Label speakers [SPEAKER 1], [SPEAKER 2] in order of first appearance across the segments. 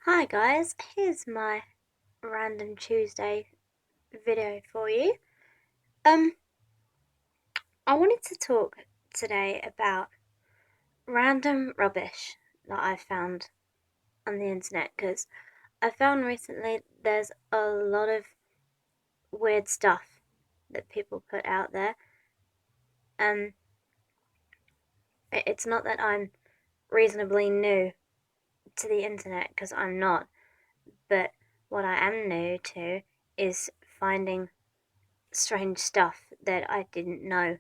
[SPEAKER 1] Hi guys, here's my random Tuesday video for you. Um, I wanted to talk today about random rubbish that I found on the internet because I found recently there's a lot of weird stuff that people put out there. Um, it's not that I'm reasonably new to the internet because I'm not, but what I am new to is finding strange stuff that I didn't know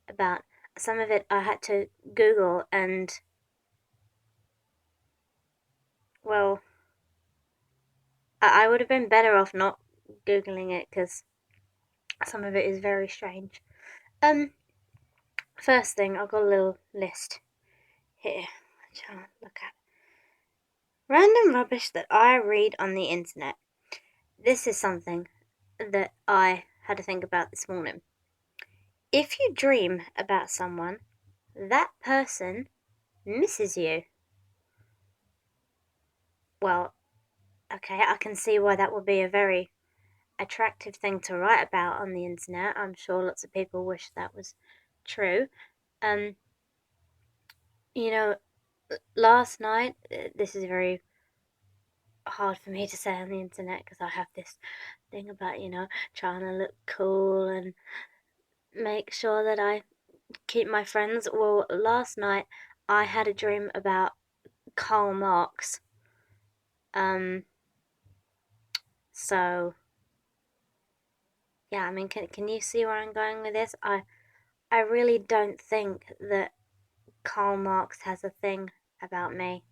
[SPEAKER 1] about. Some of it I had to Google, and well, I would have been better off not Googling it because some of it is very strange. Um, First thing, I've got a little list here. Which I'll look at. Random rubbish that I read on the internet. This is something that I had to think about this morning. If you dream about someone, that person misses you. Well, okay, I can see why that would be a very attractive thing to write about on the internet. I'm sure lots of people wish that was true. Um, you know, last night, this is very hard for me to say on the internet because I have this thing about, trying to look cool and make sure that I keep my friends. Well, last night I had a dream about Karl Marx. Um, so yeah, I mean, can you see where I'm going with this? I really don't think that Karl Marx has a thing about me.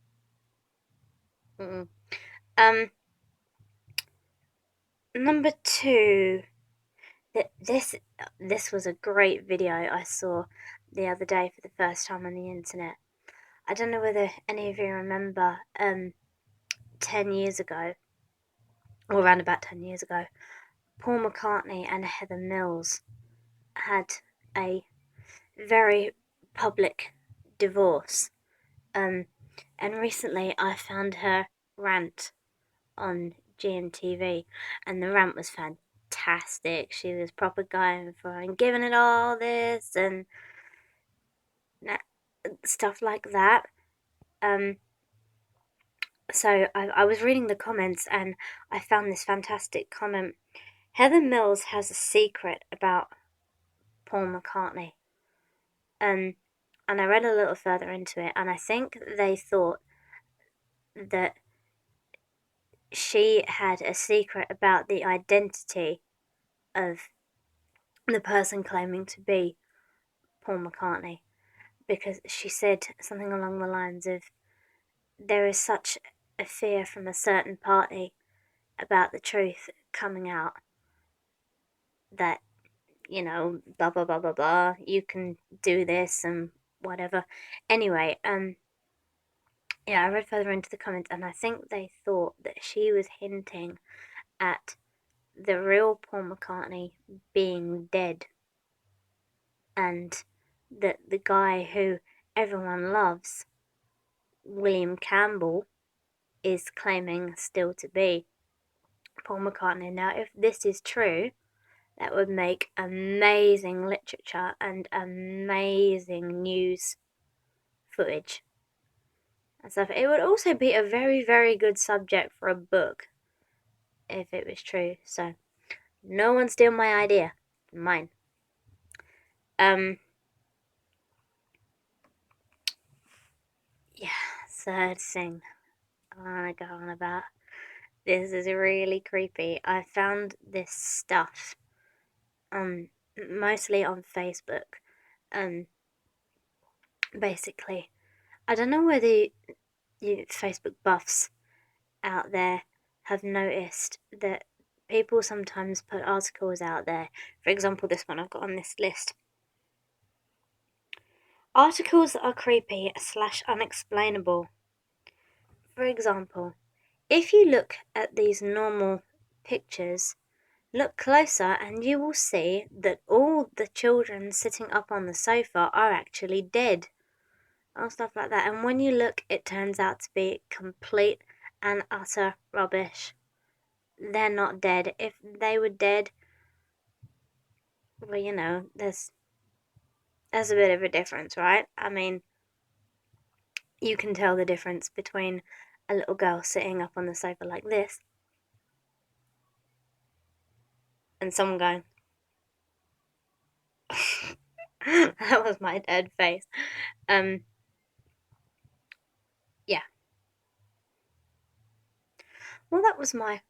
[SPEAKER 1] Mm-mm. Um, Number two, this was a great video I saw the other day for the first time on the internet. I don't know whether any of you remember 10 years ago, or around about 10 years ago, Paul McCartney and Heather Mills had a very public divorce. Um, and recently I found her rant on GMTV, and the rant was fantastic. She was proper going for and giving it all this and stuff like that. Um, so I was reading the comments and I found this fantastic comment. Heather Mills has a secret about Paul McCartney. Um, and I read a little further into it, and I think they thought that she had a secret about the identity of the person claiming to be Paul McCartney, because she said something along the lines of, there is such a fear from a certain party about the truth coming out that, blah blah blah blah blah, you can do this and whatever. Anyway, yeah, I read further into the comments and I think they thought that she was hinting at the real Paul McCartney being dead, and that the guy who everyone loves, William Campbell, is claiming still to be Paul McCartney. Now, if this is true, that would make amazing literature and amazing news footage and stuff. It would also be a very, very good subject for a book if it was true. So, no one steal my idea. Mine. Um, yeah, third thing I want to go on about. This is really creepy. I found this stuff mostly on Facebook. Um, Basically, I don't know whether you Facebook buffs out there have noticed that people sometimes put articles out there. For example, this one I've got on this list. Articles that are creepy slash unexplainable. For example, if you look at these normal pictures, look closer and you will see that all the children sitting up on the sofa are actually dead. Or stuff like that. And when you look, it turns out to be complete and utter rubbish. They're not dead. If they were dead, well, there's a bit of a difference, right? I mean, you can tell the difference between a little girl sitting up on the sofa like this and someone going, that was my dead face. Yeah. Well, that was my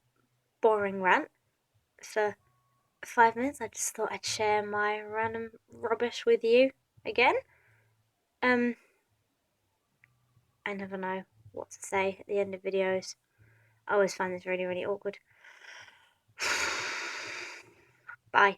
[SPEAKER 1] boring rant for 5 minutes. I just thought I'd share my random rubbish with you again. Um, I never know what to say at the end of videos. I always find this really, really awkward. Bye.